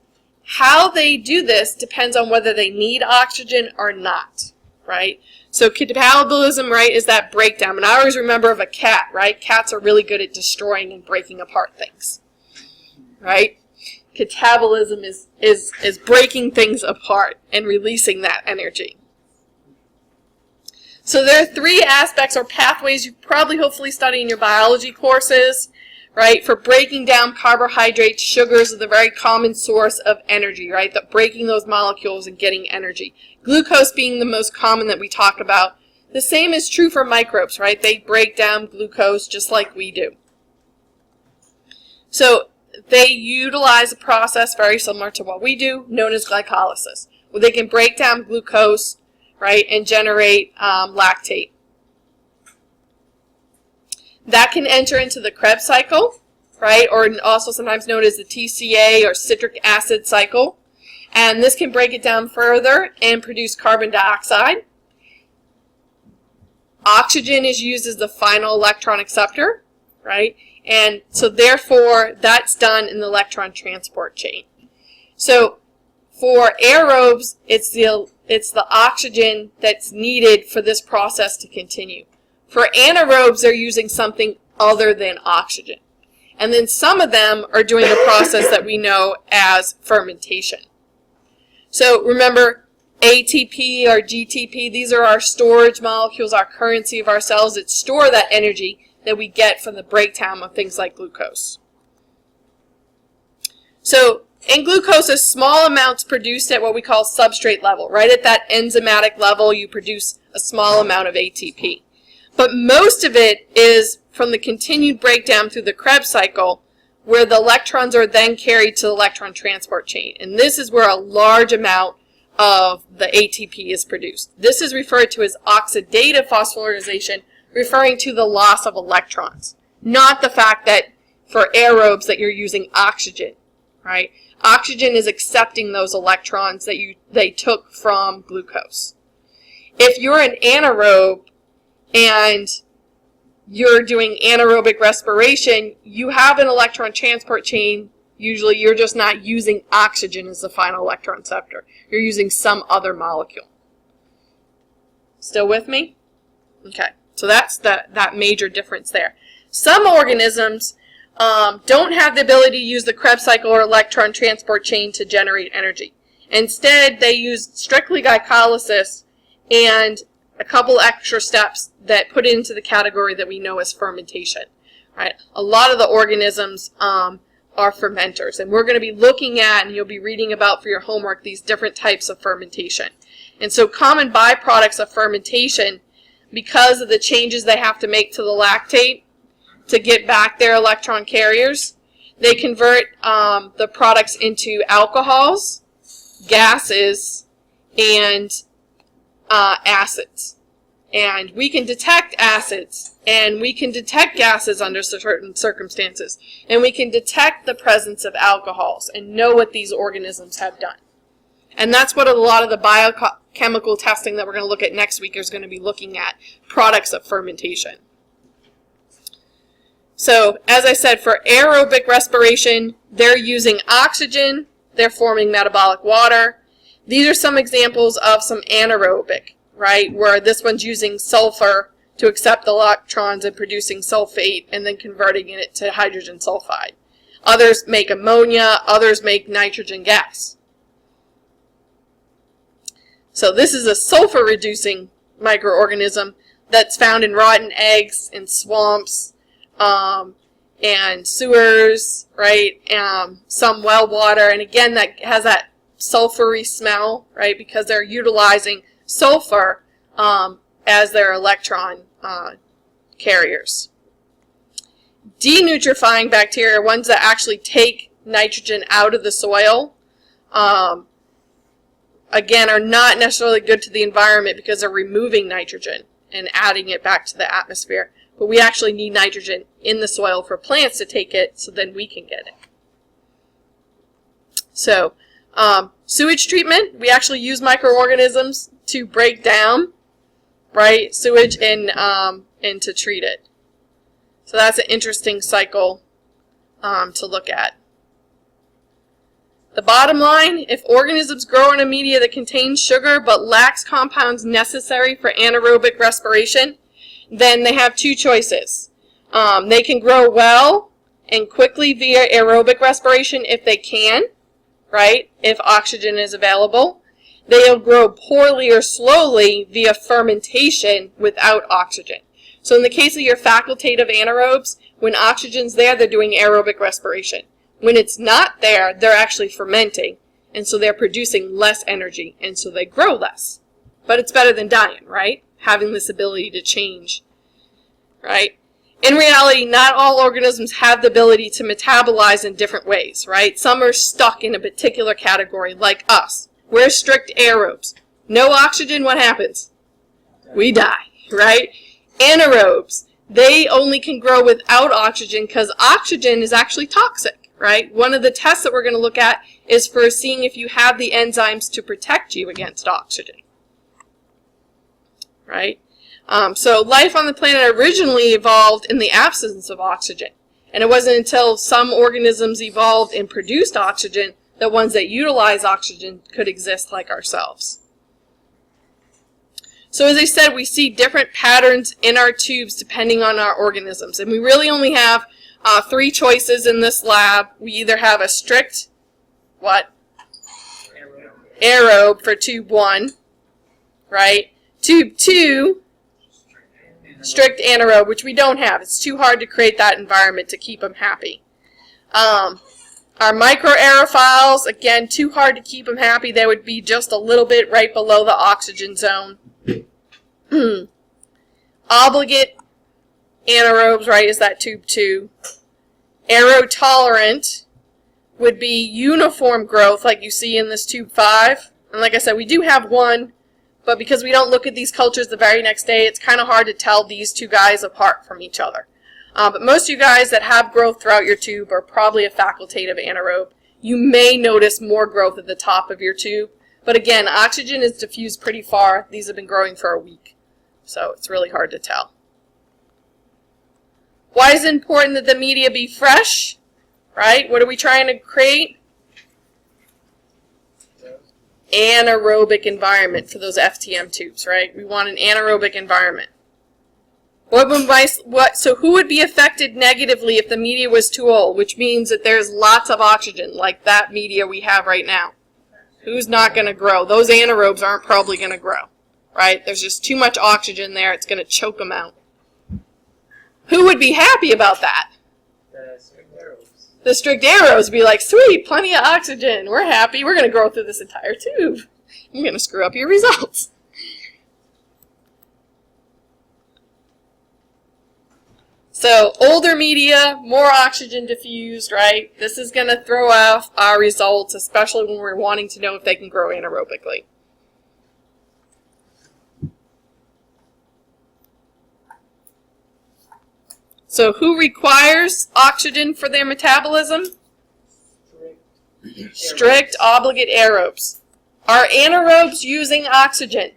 How they do this depends on whether they need oxygen or not, right? So catabolism, right, is that breakdown. And I always remember of a cat, right? Cats are really good at destroying and breaking apart things, right? Catabolism is breaking things apart and releasing that energy. So there are three aspects or pathways you probably hopefully study in your biology courses, right? For breaking down carbohydrates, sugars are the very common source of energy, right? That breaking those molecules and getting energy. Glucose being the most common that we talk about. The same is true for microbes, right? They break down glucose just like we do. So they utilize a process very similar to what we do, known as glycolysis, where they can break down glucose, right, and generate lactate. That can enter into the Krebs cycle, right, or also sometimes known as the TCA or citric acid cycle. And this can break it down further and produce carbon dioxide. Oxygen is used as the final electron acceptor, right? And so therefore, that's done in the electron transport chain. So for aerobes, it's the oxygen that's needed for this process to continue. For anaerobes, they're using something other than oxygen. And then some of them are doing a process that we know as fermentation. So remember, ATP or GTP, these are our storage molecules, our currency of our cells that store that energy that we get from the breakdown of things like glucose. So in glucose, a small amounts produced at what we call substrate level. Right at that enzymatic level, you produce a small amount of ATP. But most of it is from the continued breakdown through the Krebs cycle, where the electrons are then carried to the electron transport chain. And this is where a large amount of the ATP is produced. This is referred to as oxidative phosphorylation, referring to the loss of electrons. not the fact that for aerobes that you're using oxygen, right? Oxygen is accepting those electrons that they took from glucose. If you're an anaerobe and you're doing anaerobic respiration, you have an electron transport chain. Usually you're just not using oxygen as the final electron acceptor. You're using some other molecule. Still with me? Okay, so that's that major difference there. Some organisms don't have the ability to use the Krebs cycle or electron transport chain to generate energy. Instead, they use strictly glycolysis and a couple extra steps that put it into the category that we know as fermentation. Right? A lot of the organisms are fermenters, and we're going to be looking at, and you'll be reading about for your homework, these different types of fermentation. And so common byproducts of fermentation, because of the changes they have to make to the lactate to get back their electron carriers, they convert the products into alcohols, gases, and acids. And we can detect acids, and we can detect gases under certain circumstances, and we can detect the presence of alcohols and know what these organisms have done. And that's what a lot of the biochemical testing that we're going to look at next week is going to be looking at, products of fermentation. So, as I said, for aerobic respiration, they're using oxygen, they're forming metabolic water. These are some examples of some anaerobic, right, where this one's using sulfur to accept electrons and producing sulfate and then converting it to hydrogen sulfide. Others make ammonia, others make nitrogen gas. So this is a sulfur-reducing microorganism that's found in rotten eggs, in swamps, and sewers, right, some well water, and again that has that sulfury smell, right, because they're utilizing sulfur as their electron carriers. Denutrifying bacteria, ones that actually take nitrogen out of the soil, again, are not necessarily good to the environment because they're removing nitrogen and adding it back to the atmosphere. But we actually need nitrogen in the soil for plants to take it so then we can get it. So, sewage treatment, we actually use microorganisms to break down, right, sewage and to treat it. So that's an interesting cycle to look at. The bottom line, if organisms grow in a media that contains sugar but lacks compounds necessary for anaerobic respiration, then they have two choices. They can grow well and quickly via aerobic respiration if they can, right, if oxygen is available. They'll grow poorly or slowly via fermentation without oxygen. So in the case of your facultative anaerobes, when oxygen's there, they're doing aerobic respiration. When it's not there, they're actually fermenting, and so they're producing less energy, and so they grow less. But it's better than dying, right? Having this ability to change, right? In reality, not all organisms have the ability to metabolize in different ways, right? Some are stuck in a particular category, like us. We're strict aerobes. No oxygen, what happens? We die, right? Anaerobes, they only can grow without oxygen because oxygen is actually toxic, right? One of the tests that we're going to look at is for seeing if you have the enzymes to protect you against oxygen, right? So life on the planet originally evolved in the absence of oxygen. And it wasn't until some organisms evolved and produced oxygen that ones that utilize oxygen could exist like ourselves. So as I said, we see different patterns in our tubes depending on our organisms. And we really only have three choices in this lab. We either have a strict, what? Aerobe for tube 1, right? Tube 2, strict anaerobe, which we don't have. It's too hard to create that environment to keep them happy. Our microaerophiles, again, too hard to keep them happy. They would be just a little bit right below the oxygen zone. Obligate anaerobes, right, is that tube 2. Aerotolerant would be uniform growth like you see in this tube 5. And like I said, we do have one, but because we don't look at these cultures the very next day, it's kind of hard to tell these two guys apart from each other. But most of you guys that have growth throughout your tube are probably a facultative anaerobe. You may notice more growth at the top of your tube. But again, oxygen is diffused pretty far. These have been growing for a week. So it's really hard to tell. Why is it important that the media be fresh? Right? What are we trying to create? Anaerobic environment for those FTM tubes, right? We want an anaerobic environment. So who would be affected negatively if the media was too old, which means that there's lots of oxygen, like that media we have right now? Who's not going to grow? Those anaerobes aren't probably going to grow, right? There's just too much oxygen there. It's going to choke them out. Who would be happy about that? The strict arrows. The strict arrows would be like, sweet, plenty of oxygen. We're happy. We're going to grow through this entire tube. I'm going to screw up your results. So older media, more oxygen diffused, right? This is going to throw off our results, especially when we're wanting to know if they can grow anaerobically. So who requires oxygen for their metabolism? Strict obligate aerobes. Are anaerobes using oxygen?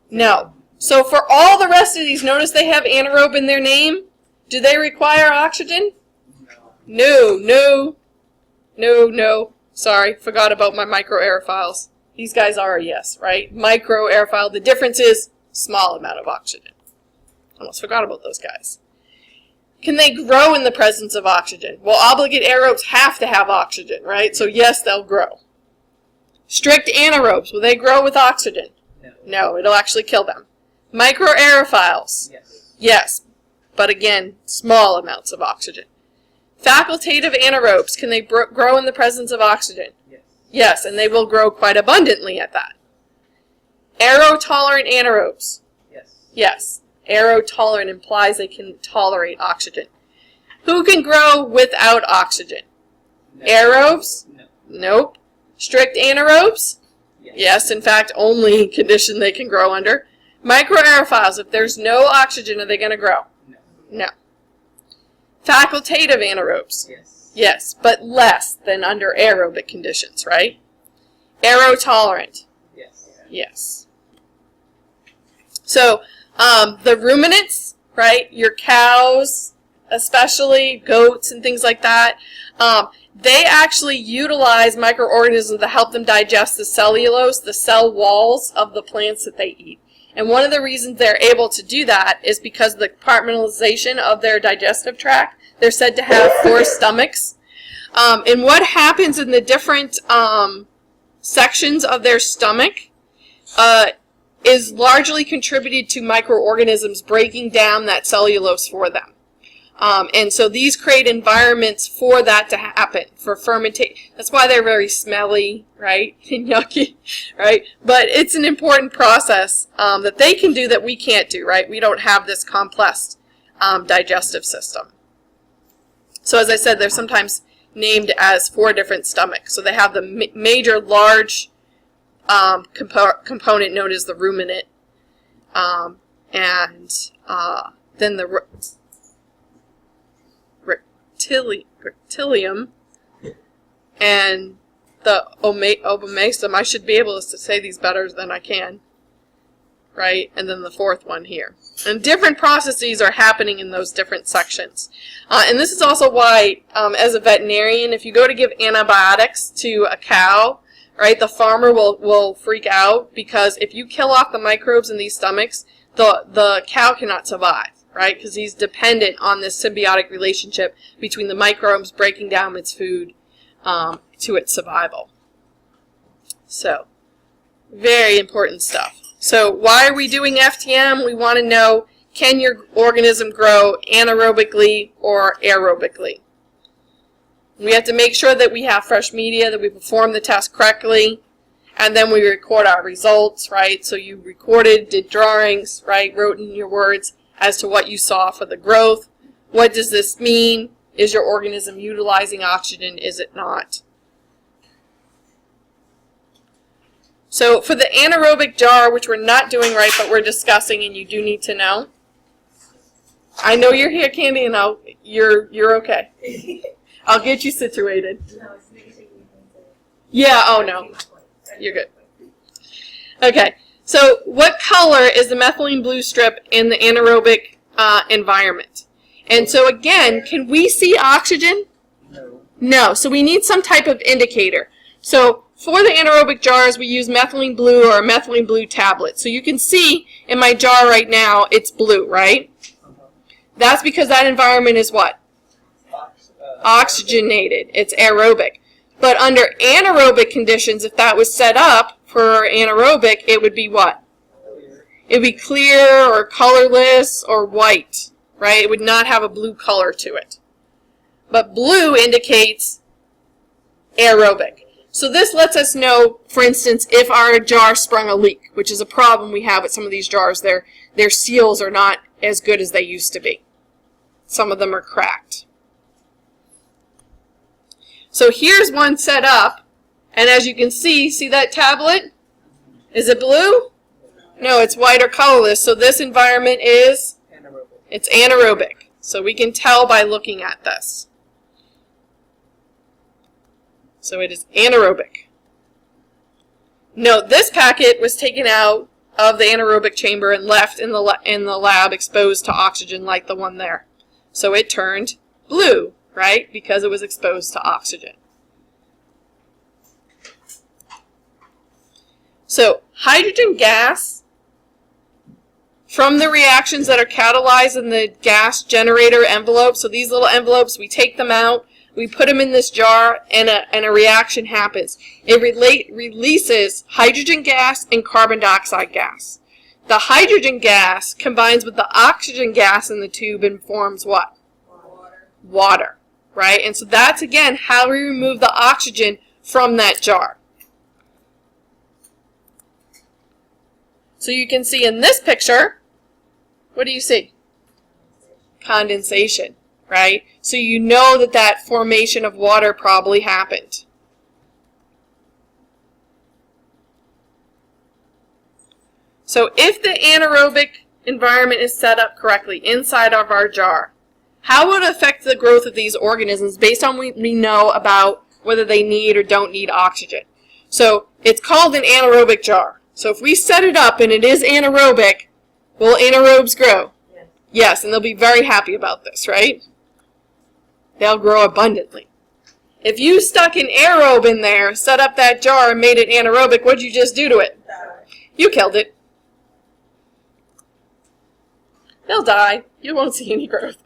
No. So for all the rest of these, notice they have anaerobe in their name. Do they require oxygen? No, no, no, no. Sorry, forgot about my microaerophiles. These guys are a yes, right? Microaerophile, the difference is small amount of oxygen. Almost forgot about those guys. Can they grow in the presence of oxygen? Well, obligate aerobes have to have oxygen, right? So yes, they'll grow. Strict anaerobes, will they grow with oxygen? No. No, it'll actually kill them. Microaerophiles? Yes. Yes, but again, small amounts of oxygen. Facultative anaerobes, can they grow in the presence of oxygen? Yes. Yes, and they will grow quite abundantly at that. Aerotolerant anaerobes? Yes. Yes. Aerotolerant implies they can tolerate oxygen. Who can grow without oxygen? No. Aerobes? No. Nope. Strict anaerobes? Yes. Yes, in fact, only condition they can grow under. Microaerophiles, if there's no oxygen, are they going to grow? No. No. Facultative anaerobes? Yes. Yes, but less than under aerobic conditions, right? Aerotolerant? Yes. Yes. So, the ruminants, right, your cows, especially goats and things like that, they actually utilize microorganisms to help them digest the cellulose, the cell walls of the plants that they eat. And one of the reasons they're able to do that is because of the compartmentalization of their digestive tract. They're said to have 4 stomachs. And what happens in the different sections of their stomach is largely contributed to microorganisms breaking down that cellulose for them. And so these create environments for that to happen, for fermentation. That's why they're very smelly, right, and yucky, right? But it's an important process that they can do that we can't do, right? We don't have this complex digestive system. So as I said, they're sometimes named as 4 different stomachs. So they have the major large component known as the ruminant, and then the reptilium, and the obomasum. I should be able to say these better than I can, right? And then the 4th one here. And different processes are happening in those different sections. And this is also why, as a veterinarian, if you go to give antibiotics to a cow, right, the farmer will freak out, because if you kill off the microbes in these stomachs, the cow cannot survive, right, because he's dependent on this symbiotic relationship between the microbes breaking down its food to its survival. So, very important stuff. So why are we doing FTM? We want to know, can your organism grow anaerobically or aerobically? We have to make sure that we have fresh media, that we perform the test correctly, and then we record our results, right? So you recorded, did drawings, right? Wrote in your words as to what you saw for the growth. What does this mean? Is your organism utilizing oxygen? Is it not? So for the anaerobic jar, which we're not doing right, but we're discussing and you do need to know, I know you're here, Candy, and you're okay. I'll get you situated. Yeah, oh no. You're good. Okay, so what color is the methylene blue strip in the anaerobic environment? And so again, can we see oxygen? No. No, so we need some type of indicator. So for the anaerobic jars, we use methylene blue or a methylene blue tablet. So you can see in my jar right now, it's blue, right? That's because that environment is what? Oxygenated. It's aerobic. But under anaerobic conditions, if that was set up for anaerobic, it would be what? It would be clear or colorless or white, right? It would not have a blue color to it. But blue indicates aerobic. So this lets us know, for instance, if our jar sprung a leak, which is a problem we have with some of these jars. Their seals are not as good as they used to be. Some of them are cracked. So here's one set up, and as you can see that tablet? Is it blue? No, it's white or colorless. So this environment is? Anaerobic. It's anaerobic. So we can tell by looking at this. So it is anaerobic. Note, this packet was taken out of the anaerobic chamber and left in the lab exposed to oxygen like the one there. So it turned blue, right? Because it was exposed to oxygen. So hydrogen gas, from the reactions that are catalyzed in the gas generator envelope, so these little envelopes, we take them out, we put them in this jar, and a reaction happens. It releases hydrogen gas and carbon dioxide gas. The hydrogen gas combines with the oxygen gas in the tube and forms what? Water, right? And so that's, again, how we remove the oxygen from that jar. So you can see in this picture, what do you see? Condensation, right? So you know that that formation of water probably happened. So if the anaerobic environment is set up correctly inside of our jar, how would it affect the growth of these organisms based on what we know about whether they need or don't need oxygen? So it's called an anaerobic jar. So if we set it up and it is anaerobic, will anaerobes grow? Yes. Yes, and they'll be very happy about this, right? They'll grow abundantly. If you stuck an aerobe in there, set up that jar, and made it anaerobic, what'd you just do to it? You killed it. They'll die. You won't see any growth.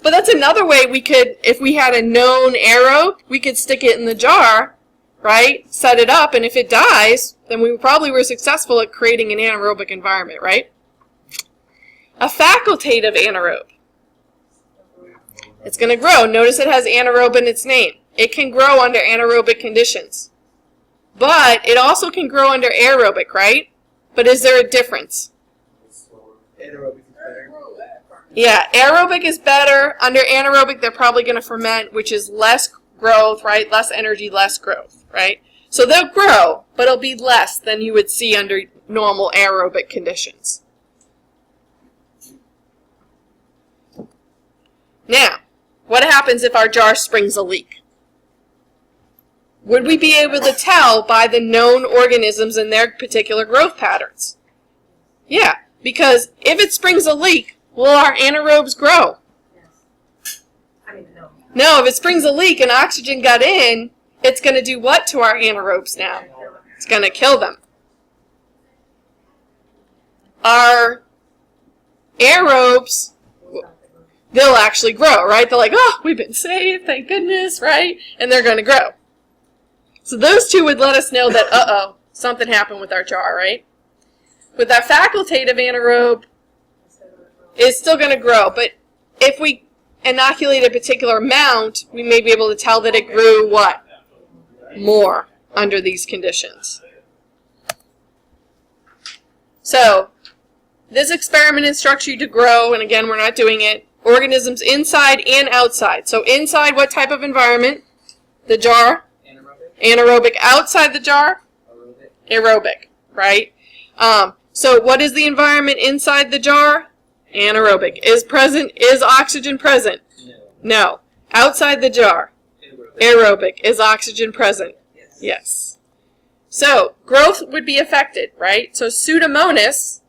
But that's another way we could, if we had a known aerobe, we could stick it in the jar, right? Set it up, and if it dies, then we probably were successful at creating an anaerobic environment, right? A facultative anaerobe. It's going to grow. Notice it has anaerobe in its name. It can grow under anaerobic conditions. But it also can grow under aerobic, right? But is there a difference? Anaerobic is better. Yeah, aerobic is better. Under anaerobic, they're probably going to ferment, which is less growth, right? Less energy, less growth, right? So they'll grow, but it'll be less than you would see under normal aerobic conditions. Now, what happens if our jar springs a leak? Would we be able to tell by the known organisms and their particular growth patterns? Yeah, because if it springs a leak, will our anaerobes grow? Yes. I mean, no. No, if it springs a leak and oxygen got in, it's going to do what to our anaerobes now? It's going to kill them. Our aerobes, they'll actually grow, right? They're like, oh, we've been saved, thank goodness, right? And they're going to grow. So those two would let us know that, uh-oh, something happened with our jar, right? With our facultative anaerobe, it's still going to grow. But if we inoculate a particular amount, we may be able to tell that it grew what? More under these conditions. So this experiment instructs you to grow, and again, we're not doing it, organisms inside and outside. So inside, what type of environment? The jar? Anaerobic. Anaerobic. Outside the jar? Aerobic. Aerobic, right? So what is the environment inside the jar? Anaerobic. Is oxygen present? No. No. Outside the jar. Aerobic. Aerobic. Is oxygen present? Yes. Yes. So, growth would be affected, right? So, Pseudomonas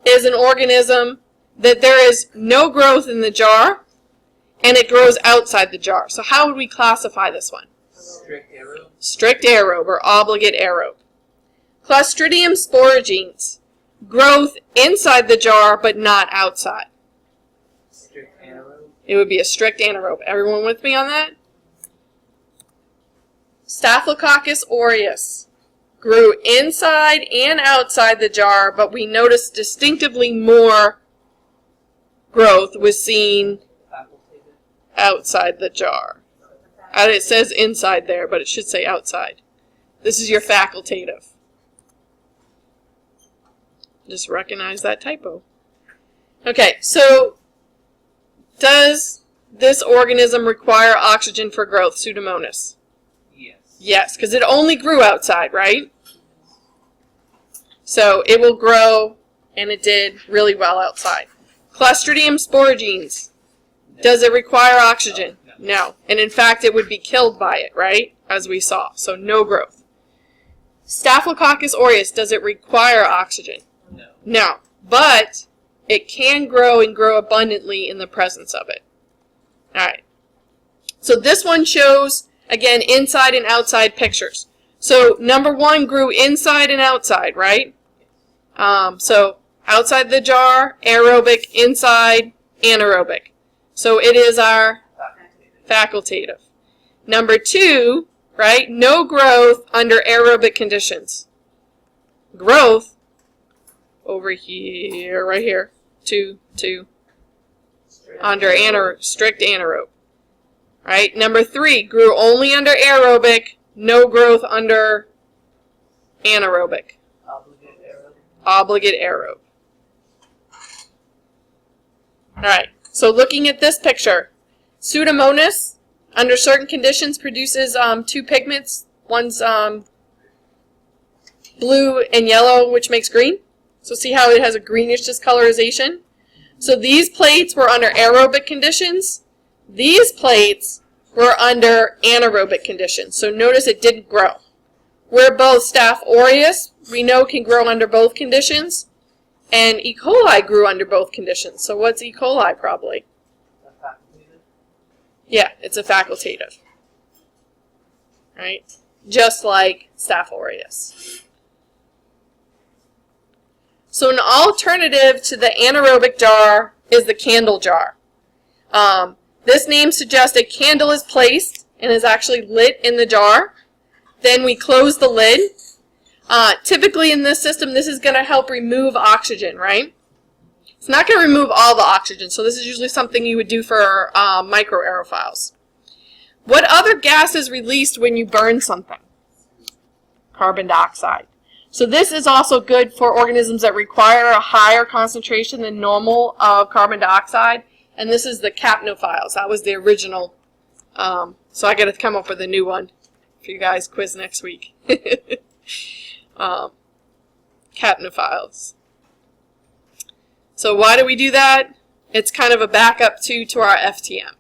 is an organism that there is no growth in the jar, and it grows outside the jar. So, how would we classify this one? Strict aerobe. Strict aerobe or obligate aerobe. Clostridium sporogenes. Growth inside the jar, but not outside. Strict anaerobe. It would be a strict anaerobe. Everyone with me on that? Staphylococcus aureus. Grew inside and outside the jar, but we noticed distinctively more growth was seen Facultative. outside the jar. It says inside there, but it should say outside. This is your facultative. Just recognize that typo. Okay, so does this organism require oxygen for growth, Pseudomonas? Yes. Yes, because it only grew outside, right? So it will grow, and it did really well outside. Clostridium sporogenes. Does it require oxygen? No. And in fact, it would be killed by it, right? As we saw. So no growth. Staphylococcus aureus. Does it require oxygen? No. No. But it can grow and grow abundantly in the presence of it. All right. So this one shows, again, inside and outside pictures. So number 1 grew inside and outside, right? So outside the jar, aerobic, inside, anaerobic. So it is our facultative. Number 2, right? No growth under aerobic conditions. Growth over here, right here, 2, under strict anaerobe. Right? Number 3, grew only under aerobic, no growth under anaerobic. Obligate aerobe. Obligate aerobe. Alright, so looking at this picture, Pseudomonas, under certain conditions, produces 2 pigments. One's blue and yellow, which makes green. So see how it has a greenish discolorization? So these plates were under aerobic conditions. These plates were under anaerobic conditions. So notice it didn't grow. Where both Staph aureus, we know, can grow under both conditions. And E. coli grew under both conditions. So what's E. coli probably? A facultative. Yeah, it's a facultative. Right? Just like Staph aureus. So an alternative to the anaerobic jar is the candle jar. This name suggests a candle is placed and is actually lit in the jar. Then we close the lid. Typically in this system, this is going to help remove oxygen, right? It's not going to remove all the oxygen, so this is usually something you would do for microaerophiles. What other gas is released when you burn something? Carbon dioxide. So this is also good for organisms that require a higher concentration than normal of carbon dioxide. And this is the capnophiles. That was the original. So I got to come up with a new one for you guys quiz next week. Capnophiles. So why do we do that? It's kind of a backup to our FTM.